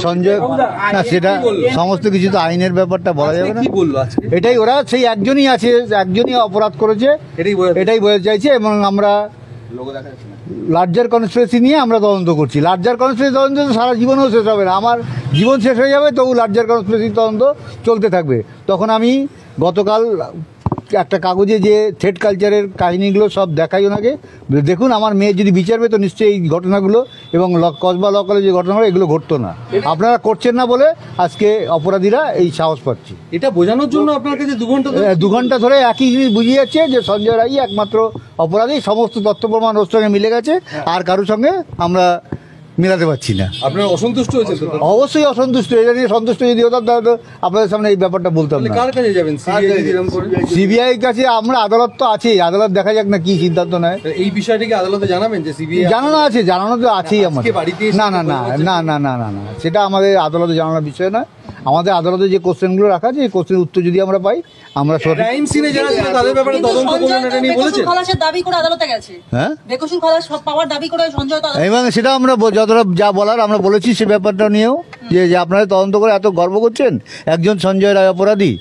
সঞ্জয় না, সেটা সমস্ত কিছু তো আইনের ব্যাপারটা বলা যাবে না। এটাই ওরা সেই একজনই আছে, একজনই অপরাধ করেছে, এটাই বোঝাতে চাইছে। এবং আমরা লার্জার কনস্পিরেসি নিয়ে আমরা তদন্ত করছি। লার্জার কনস্পিরেসি তদন্ত তো সারা জীবনেও শেষ হবে না, আমার জীবন শেষ হয়ে যাবে তবু লার্জার কনস্পিরেসি তদন্ত চলতে থাকবে। তখন আমি গতকাল একটা কাগজে যে থ্রেড কালচারের কাহিনীগুলো সব দেখাই ওনাকে, দেখুন আমার মেয়ে যদি বিচার পেত নিশ্চয়ই এই ঘটনাগুলো এবং কসবা ল কলেজে ঘটনাগুলো এগুলো ঘটতো না। আপনারা করছেন না বলে আজকে অপরাধীরা এই সাহস পাচ্ছে। এটা বোঝানোর জন্য আপনার কাছে 2 ঘন্টা ধরে একই জিনিস বুঝিয়ে যাচ্ছে যে সঞ্জয় রায় একমাত্র অপরাধী, সমস্ত তথ্য প্রমাণ ওর সঙ্গে মিলে গেছে, আর কারোর সঙ্গে আমরা মিলাতে পারছি না। আপনারা অসন্তুষ্ট হয়েছে? অবশ্যই অসন্তুষ্ট। এটা নিয়ে সন্তুষ্ট যদি হতাম তাহলে তো আপনাদের সামনে এই ব্যাপারটা বলতাম না। কার কাছে যাবেন? সিবিআই কাছে। আমরা আদালত তো আছেই, আদালত দেখা যাক না কি সিদ্ধান্ত নেয়। এই বিষয়টিকে আদালতে জানাবেন যে সিবিআই? জানানো আছে, জানানো তো আছেই আমাদের। না না না না না না না না, সেটা আমাদের আদালতে জানানোর বিষয় না। আমাদের আদালতে যে কোশ্চেনগুলো রাখা আছে এই কোশ্চেনের উত্তর যদি আমরা পাই আমরা ক্রাইম সিনে যারা ছিল তাদের ব্যাপারে তদন্ত করবেন এটা নিয়ে বলেছেন? খলাসের দাবি করে আদালতে গেছে। হ্যাঁ, বেকসুর খলাস পাওয়ার দাবি করে সঞ্জয় তো। এবং সেটা আমরা যতটা যা বলার আমরা বলেছি সে ব্যাপারটা নিয়েও, যে আপনারা তদন্ত করে এত গর্ব করছেন একজন সঞ্জয় রায় অপরাধী।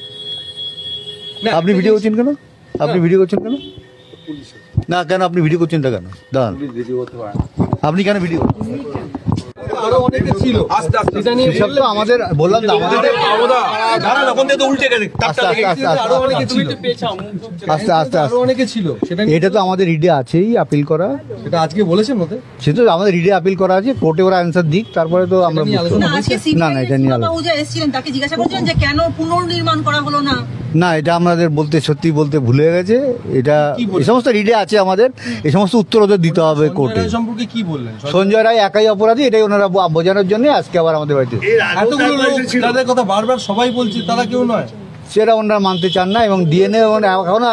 আপনি ভিডিও করছেন কেন? আপনি ভিডিও করছেন কেন? না কেন আপনি ভিডিও করছেন না কেন? দাঁড়ান, আপনি কেন ভিডিও? আরো অনেকে ছিল, সব তো আমাদের বললাম তো আমাদের আস্তে আস্তে এটা তো আমাদের রিডে আছেই আপিল করা। এটা আজকে বলেছেন মতে? সেটা আমাদের রিডে আপিল করা আছে, কোর্টে ওরা অ্যান্সার দিক, তারপরে তো আমরা না না এটা নিয়ে তাকে জিজ্ঞাসা করছেন যে কেন পুনর্নির্মাণ করা হলো না। না, এটা আমাদের সত্যি বলতে ভুলে গেছে। এটা এই সমস্ত রিডে আছে আমাদের, এই সমস্ত উত্তর ওদের দিতে হবে কোর্টে। সম্পর্কে কি বললেন? সঞ্জয় রায় একাই অপরাধী, এটাই ওনারা বোঝানোর জন্য আজকে আবার আমাদের বাড়িতে। এতগুলো লোক তাদের কথা বারবার সবাই বলছে, তারা কেউ নয়, সেটা ওনারা মানতে চান না। এবং ডিএনএ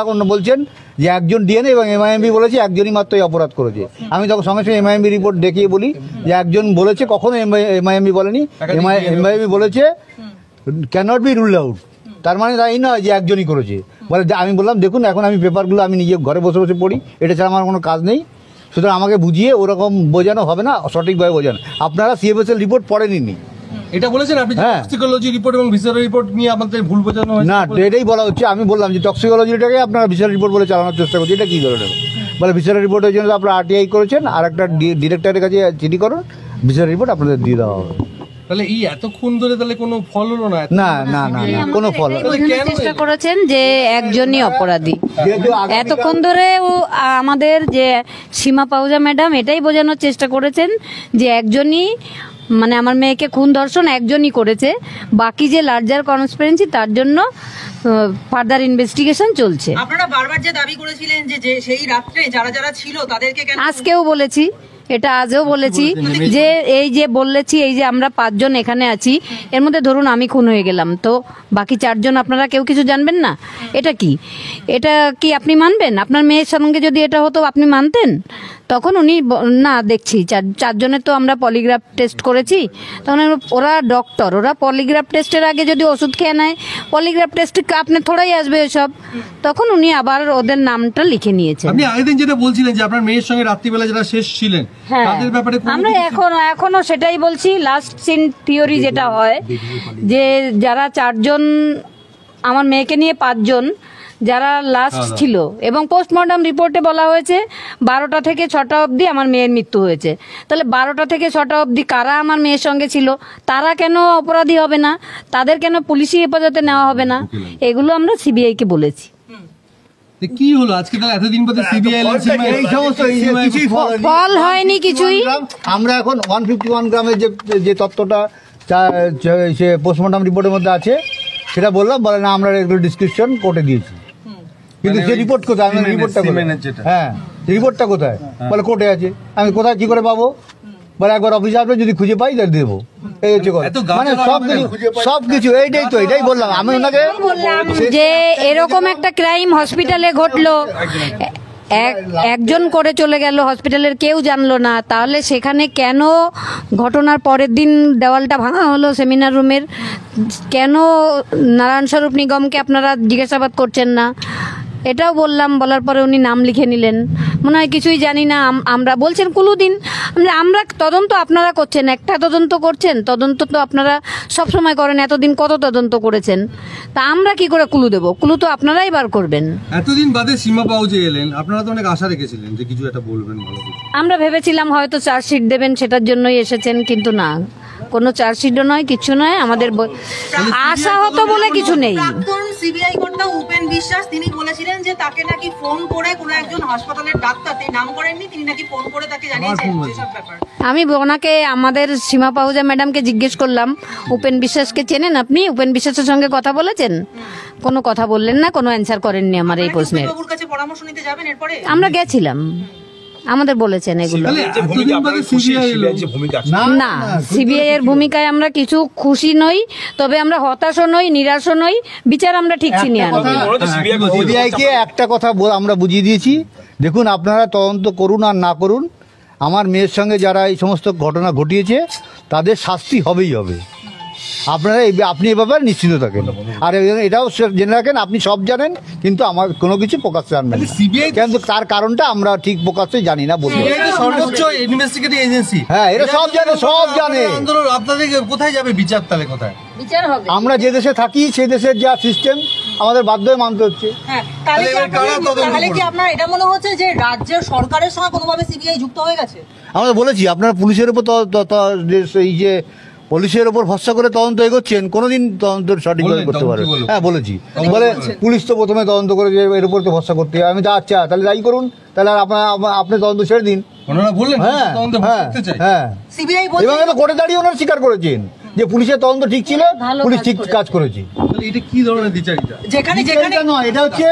এখন বলছেন যে একজন ডিএনএ এবং এমআইএমবি বলেছে একজনই মাত্রই অপরাধ করেছে। আমি তখন সঙ্গে সঙ্গে এমআইএমবি রিপোর্ট দেখিয়ে বলি যে একজন বলেছে, কখনো এমআইএমবি বলেনি, এমআইএমবি বলেছে ক্যানট বি রুলড আউট। তার মানে তাই নয় যে একজনই করেছে বলে। আমি বললাম দেখুন এখন আমি পেপারগুলো আমি নিজে ঘরে বসে বসে পড়ি, এটা ছাড়া আমার কোনো কাজ নেই, সুতরাং আমাকে বুঝিয়ে ওরকম বোঝানো হবে না, সঠিকভাবে বোঝানো। আপনারা সিএফএসএল রিপোর্ট পড়েননি, এটা বলেছেন আপনি? টক্সিকোলজি রিপোর্ট এবং ভিসারেল রিপোর্ট নিয়ে আমাদের ভুল বোঝানো হয়েছে। না, এটাই বলা হচ্ছে। আমি বললাম যে টক্সিকোলজিটাকে আপনারা ভিসারেল রিপোর্ট বলে চালানোর চেষ্টা করছি, এটা কি ধরনের? বলে ভিসারেল রিপোর্টের জন্য আপনারা আরটিআই করেছেন, আর একটা ডিরেক্টরের কাছে চিঠি করুন, ভিসারেল রিপোর্ট আপনাদের দিয়ে দেওয়া হবে। তাহলে এই এতক্ষণ ধরে তাহলে কোনো ফল হলো না? না না না কোনো ফল। চেষ্টা করেছেন যে একজনই অপরাধী, এতক্ষণ ধরে আমাদের যে সীমা পাহুজা ম্যাডাম এটাই বোঝানোর চেষ্টা করেছেন যে একজনই, মানে আমার মেয়েকে খুন ধর্ষণ একজনই করেছে, বাকি যে লার্জার কনস্পিরেন্সি তার জন্য ফার্দার ইনভেস্টিগেশন চলছে। আপনারা বারবার যে দাবি করেছিলেন যে সেই রাত্রে যারা যারা ছিল তাদেরকে কেন, আজকেও বলেছি, এটা আজও বলেছি যে এই যে বলেছি এই যে আমরা 5 জন এখানে আছি, এর মধ্যে ধরুন আমি খুন হয়ে গেলাম, তো বাকি 4 জন আপনারা কেউ কিছু জানবেন না? এটা কি আপনি মানবেন? আপনার মেয়ের সঙ্গে যদি এটা হতো আপনি মানতেন? তখন উনি না দেখছি 4 জনের তো আমরা পলিগ্রাফ টেস্ট করেছি, তখন ওরা ডক্টর, ওরা পলিগ্রাফ টেস্টের আগে যদি ওষুধ খেয়ে নেয় পলিগ্রাফ টেস্ট আপনি থোড়াই আসবে এসব, তখন উনি আবার ওদের নামটা লিখে নিয়েছেন। আপনি আগের দিন যেটা বলছিলেন যে আপনার মেয়ের সঙ্গে রাত্রিবেলা যারা শেষ ছিলেন তাদের ব্যাপারে আমরা এখনো সেটাই বলছি। লাস্ট সিন থিওরি যেটা হয় যে যারা 4 জন, আমার মেয়েকে নিয়ে 5 জন যারা লাস্ট ছিল, এবং পোস্টমর্টম রিপোর্টে বলা হয়েছে 12টা থেকে 6টা অবধি আমার মেয়ের মৃত্যু হয়েছে। তাহলে 12টা থেকে 6টা অবধি কারা আমার মেয়ের সঙ্গে ছিল, তারা কেন অপরাধী হবে না? তাদের কেন পুলিশি হেফাজতে নেওয়া হবে না? এগুলো আমরা সিবিআই কে বলেছি। কি হলো আজকে? এতদিন পরে সিবিআই এই সমস্ত ফল হয়নি কিছুই। আমরা এখন 151 গ্রামের যে তত্ত্বটা সে পোস্টমর্টম রিপোর্টের মধ্যে আছে সেটা বললাম, বলে না আমরা এগুলো ডিসক্রিপশন কোর্টে দিয়েছি, কিন্তু সে রিপোর্ট কোথায়? আমি রিপোর্টটা হ্যাঁ রিপোর্টটা কোথায়? বলে কোর্টে আছে। আমি কোথায় কি করে পাবো? বলে একবার অফিসে আসবে, যদি খুঁজে পাই তাহলে দেবো। এই হচ্ছে কথা, মানে সবকিছু এইটাই বললাম আমি ওনাকে যে এরকম একটা ক্রাইম হসপিটালে ঘটলো, একজন করে চলে গেল, হসপিটালের কেউ জানলো না, তাহলে সেখানে কেন ঘটনার পরের দিন দেওয়ালটা ভাঙা হলো সেমিনার রুমের? কেন নারায়ণ স্বরূপ নিগমকে আপনারা জিজ্ঞাসাবাদ করছেন না? এটাও বললাম, বলার পরে উনি নাম লিখে নিলেন। মনে হয় কিছুই জানি না। আমরা বলছেন কুলু দিন, আমরা তদন্ত আপনারা করছেন, একটা তদন্ত করছেন, তদন্ত তো আপনারা সব সময় করেন, এতদিন কত তদন্ত করেছেন, তা আমরা কি করে কুলু দেব? কুলু তো আপনারাই বার করবেন। এতদিন বাদে সীমা পাও যে এলেন, আপনারা তো অনেক আশা রেখেছিলেন যে কিছু একটা বলবেন, ভালো কিছু। আমরা ভেবেছিলাম হয়তো চার্জশিট দেবেন, সেটার জন্যই এসেছেন, কিন্তু না, কোনো চার্জশিটও নয়, কিছু নয়। আমাদের আশা হতো বলে কিছু নেই। প্রাক্তন সিবিআই কর্তা উপেন বিশ্বাস তিনি বলেছিলেন যে তাকে নাকি ফোন করে কোনো একজন হাসপাতালের ডাক্তার, তিনি নাম করেননি, তিনি নাকি ফোন করে তাকে জানিয়েছেন যেসব ব্যাপার। আমি ওনাকে, আমাদের সীমা পাহুজা ম্যাডামকে জিজ্ঞেস করলাম, উপেন বিশ্বাসকে চেনেন আপনি? উপেন বিশ্বাসের সঙ্গে কথা বলেছেন? কোনো কথা বললেন না, কোনো অ্যান্সার করেননি আমার এই প্রশ্নের। বাবুর কাছে পরামর্শ নিতে যাবেন এরপরে? আমরা গেছিলাম, আমাদের বলেছেন এগুলো। না, সিবিআই এর ভূমিকায় আমরা কিছু খুশি নই, তবে আমরা হতাশও নই, নিরাশও নই, বিচার আমরা ঠিক চিনি আনবো। সিবিআইকে একটা কথা আমরা বুঝিয়ে দিয়েছি, দেখুন আপনারা তদন্ত করুন আর না করুন, আমার মেয়ের সঙ্গে যারা এই সমস্ত ঘটনা ঘটিয়েছে তাদের শাস্তি হবেই হবে। আপনারা আপনি এ ব্যাপারে নিশ্চিন্ত থাকেন। আর এটাও জেনে রাখেন, আপনি সব জানেন কিন্তু আমার কোনো কিছু প্রকাশ্যে আনবেন না। কিন্তু তার কারণটা আমরা ঠিক প্রকাশ্যে জানি না বলতে। সর্বোচ্চ ইনভেস্টিগেটিভ এজেন্সি, হ্যাঁ, এরা সব জানে, সব জানে। আন্দোলন আপনাদের কোথায় যাবে বিচার, তাহলে কোথায়? বিচার হবে। আমরা যে দেশে থাকি সেই দেশের যা সিস্টেম আমাদের বাধ্য হয়ে মানতে হচ্ছে। হ্যাঁ, তাহলে কি আপনার এটা মনে হচ্ছে যে রাজ্যের সরকারের সঙ্গে কোনোভাবে সিবিআই যুক্ত হয়ে গেছে? আমরা বলেছি আপনারা পুলিশের উপর এই যে পুলিশের উপর ভরসা করে তদন্ত এগোচ্ছেন, কোনোদিন তদন্ত সঠিকভাবে করতে পারে। হ্যাঁ বলেছি, বলে পুলিশ তো প্রথমে তদন্ত করে যে এর উপর তো ভরসা করতে হবে। আমি তো আচ্ছা তাহলে যাই করুন, তাহলে আর আপনি তদন্ত ছেড়ে দিন। ওনারা বললেন হ্যাঁ হ্যাঁ হ্যাঁ, সিবিআই এবং এটা কোর্টে দাঁড়িয়ে ওনারা স্বীকার করেছেন যে পুলিশের তদন্ত ঠিক ছিল, পুলিশ ঠিক কাজ করেছে। এটা কি ধরনের বিচার? যেখানে নয়, এটা হচ্ছে